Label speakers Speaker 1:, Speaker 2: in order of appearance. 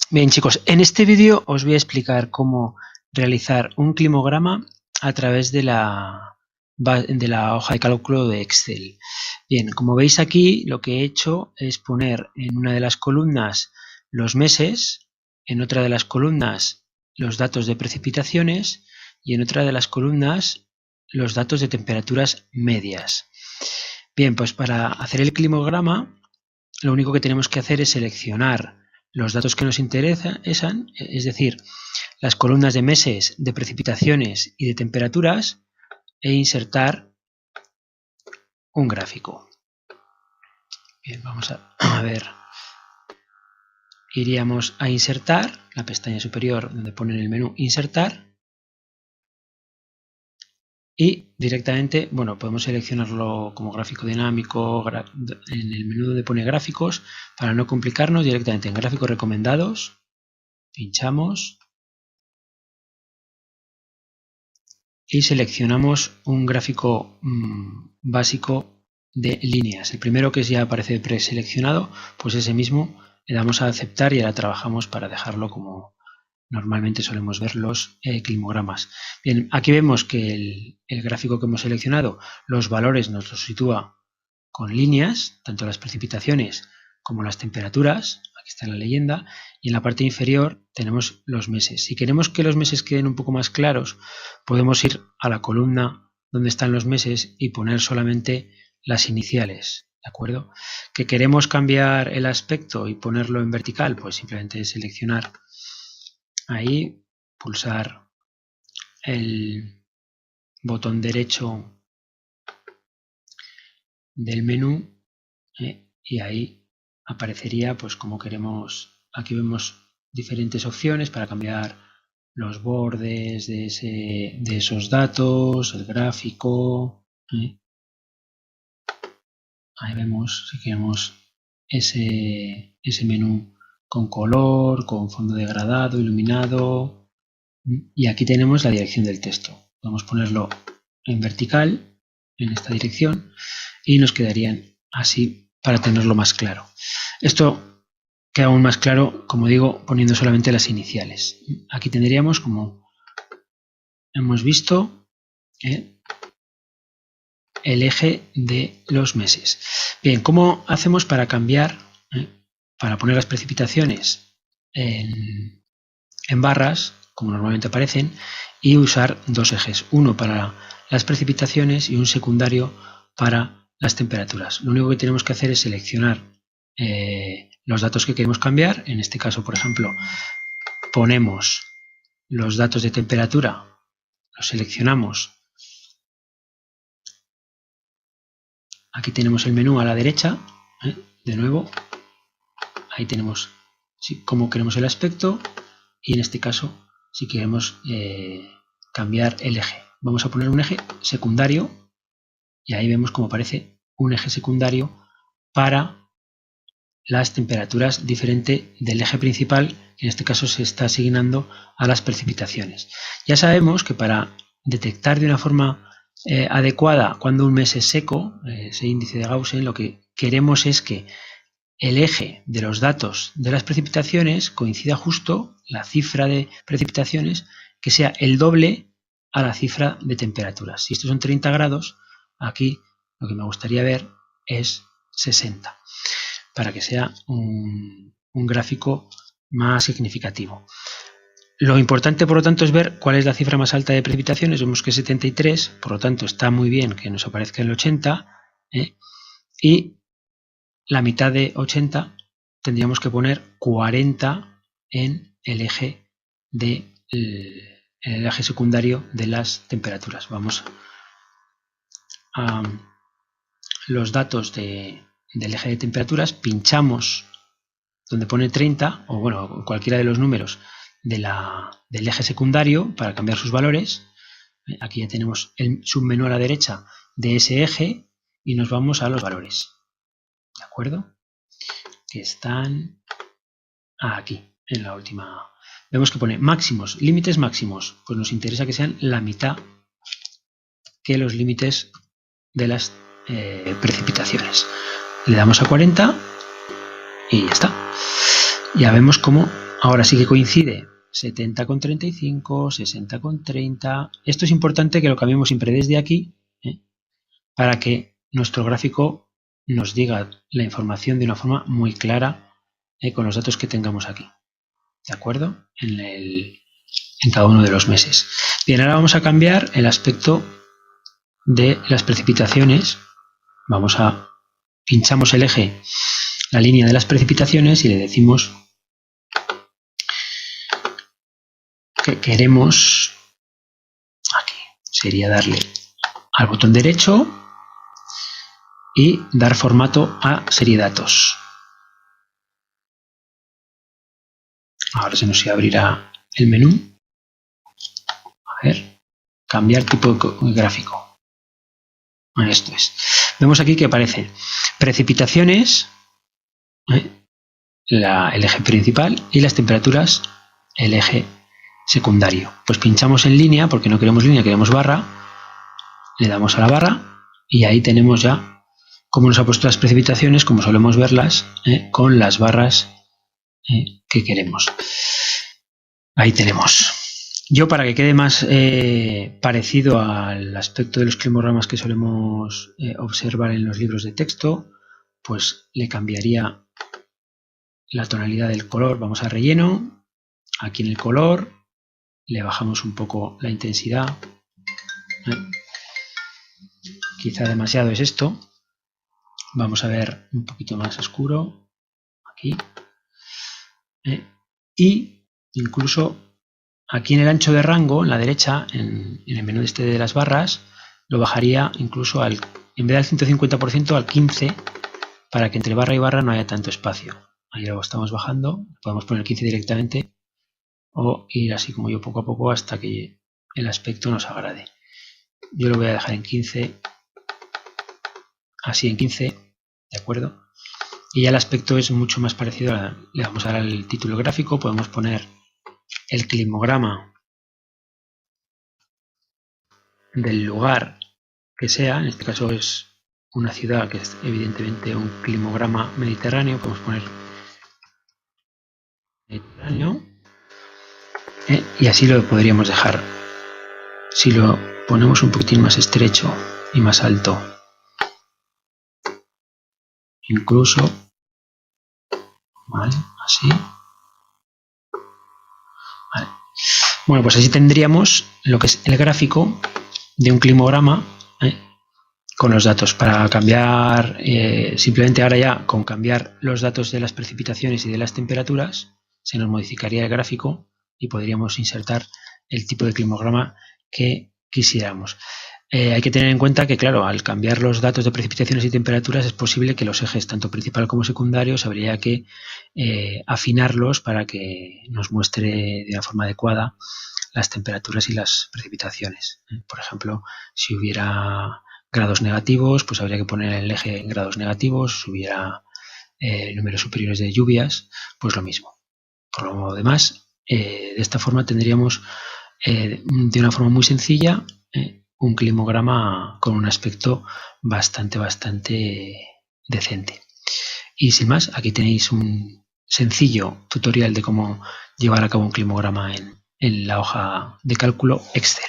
Speaker 1: Bien, chicos, en este vídeo os voy a explicar cómo realizar un climograma a través de la hoja de cálculo de Excel. Bien, como veis aquí, lo que he hecho es poner en una de las columnas los meses, en otra de las columnas los datos de precipitaciones y en otra de las columnas los datos de temperaturas medias. Bien, pues para hacer el climograma, lo único que tenemos que hacer es seleccionar los datos que nos interesan, es decir, las columnas de meses, de precipitaciones y de temperaturas, e insertar un gráfico. Bien, vamos a ver. Iríamos a insertar, la pestaña superior donde pone en el menú insertar, y directamente, bueno, podemos seleccionarlo como gráfico dinámico en el menú donde pone gráficos. Para no complicarnos, directamente en gráficos recomendados pinchamos y seleccionamos un gráfico básico de líneas. El primero, que ya aparece preseleccionado, pues ese mismo le damos a aceptar y ahora trabajamos para dejarlo como normalmente solemos ver los climogramas. Bien, aquí vemos que el gráfico que hemos seleccionado, los valores nos los sitúa con líneas, tanto las precipitaciones como las temperaturas. Aquí está la leyenda, y en la parte inferior tenemos los meses. Si queremos que los meses queden un poco más claros, podemos ir a la columna donde están los meses y poner solamente las iniciales, ¿de acuerdo? ¿Que queremos cambiar el aspecto y ponerlo en vertical? Pues simplemente seleccionar ahí, pulsar el botón derecho del menú y ahí aparecería pues como queremos. Aquí vemos diferentes opciones para cambiar los bordes de esos datos, el gráfico. Ahí vemos si queremos ese menú con color, con fondo degradado, iluminado. Y aquí tenemos la dirección del texto. Podemos ponerlo en vertical, en esta dirección, y nos quedarían así para tenerlo más claro. Esto queda aún más claro, como digo, poniendo solamente las iniciales. Aquí tendríamos, como hemos visto, el eje de los meses. Bien, ¿cómo hacemos para cambiar, para poner las precipitaciones en barras, como normalmente aparecen, y usar dos ejes, uno para las precipitaciones y un secundario para las temperaturas? Lo único que tenemos que hacer es seleccionar los datos que queremos cambiar. En este caso, por ejemplo, ponemos los datos de temperatura, los seleccionamos. Aquí tenemos el menú a la derecha, de nuevo, ahí tenemos cómo queremos el aspecto, y en este caso si queremos cambiar el eje. Vamos a poner un eje secundario y ahí vemos cómo aparece un eje secundario para las temperaturas diferente del eje principal, que en este caso se está asignando a las precipitaciones. Ya sabemos que para detectar de una forma adecuada cuando un mes es seco, ese índice de Gauss, lo que queremos es que el eje de los datos de las precipitaciones coincida justo, la cifra de precipitaciones, que sea el doble a la cifra de temperaturas. Si estos son 30 grados, aquí lo que me gustaría ver es 60, para que sea un gráfico más significativo. Lo importante, por lo tanto, es ver cuál es la cifra más alta de precipitaciones. Vemos que es 73, por lo tanto está muy bien que nos aparezca el 80, y la mitad de 80 tendríamos que poner 40 en el eje secundario de las temperaturas. Vamos a los datos del eje de temperaturas, pinchamos donde pone 30, o bueno, cualquiera de los números del eje secundario para cambiar sus valores. Aquí ya tenemos el submenú a la derecha de ese eje y nos vamos a los valores. ¿De acuerdo? Que están aquí, en la última. Vemos que pone máximos, límites máximos. Pues nos interesa que sean la mitad que los límites de las precipitaciones. Le damos a 40 y ya está. Ya vemos cómo Ahora sí que coincide 70 con 35, 60 con 30. Esto es importante que lo cambiemos siempre desde aquí, para que nuestro gráfico nos diga la información de una forma muy clara, con los datos que tengamos aquí. ¿De acuerdo? En cada uno de los meses. Bien, ahora vamos a cambiar el aspecto de las precipitaciones. Pinchamos el eje, la línea de las precipitaciones, y le decimos que queremos, aquí sería darle al botón derecho y dar formato a serie datos. Ahora se nos abrirá el menú. A ver, cambiar tipo de gráfico. Esto es. Vemos aquí que aparece precipitaciones, el eje principal, y las temperaturas, el eje secundario. Pues pinchamos en línea, porque no queremos línea, queremos barra. Le damos a la barra y ahí tenemos ya cómo nos ha puesto las precipitaciones, como solemos verlas, con las barras que queremos. Ahí tenemos. Yo, para que quede más parecido al aspecto de los climogramas que solemos observar en los libros de texto, pues le cambiaría la tonalidad del color. Vamos a relleno. Aquí en el color le bajamos un poco la intensidad. Quizá demasiado es esto. Vamos a ver un poquito más oscuro. Aquí. Y incluso aquí en el ancho de rango, en la derecha, en el menú de las barras, lo bajaría incluso en vez del 150% al 15%, para que entre barra y barra no haya tanto espacio. Ahí lo estamos bajando, podemos poner 15 directamente o ir así como yo, poco a poco, hasta que el aspecto nos agrade. Yo lo voy a dejar en 15, así en 15, ¿de acuerdo? Y ya el aspecto es mucho más parecido. Le vamos a dar el título gráfico, podemos poner el climograma del lugar que sea. En este caso es una ciudad, que es evidentemente un climograma mediterráneo. Podemos poner Mediterráneo, y así lo podríamos dejar. Si lo ponemos un poquitín más estrecho y más alto, incluso, ¿vale? Así. Vale. Bueno, pues así tendríamos lo que es el gráfico de un climograma, con los datos. Para cambiar, simplemente ahora ya con cambiar los datos de las precipitaciones y de las temperaturas, se nos modificaría el gráfico y podríamos insertar el tipo de climograma que quisiéramos. Hay que tener en cuenta que, claro, al cambiar los datos de precipitaciones y temperaturas, es posible que los ejes, tanto principal como secundarios, habría que afinarlos para que nos muestre de una forma adecuada las temperaturas y las precipitaciones. Por ejemplo, si hubiera grados negativos, pues habría que poner el eje en grados negativos. Si hubiera números superiores de lluvias, pues lo mismo. Por lo demás, de esta forma tendríamos, de una forma muy sencilla, un climograma con un aspecto bastante decente. Y sin más, aquí tenéis un sencillo tutorial de cómo llevar a cabo un climograma en la hoja de cálculo Excel.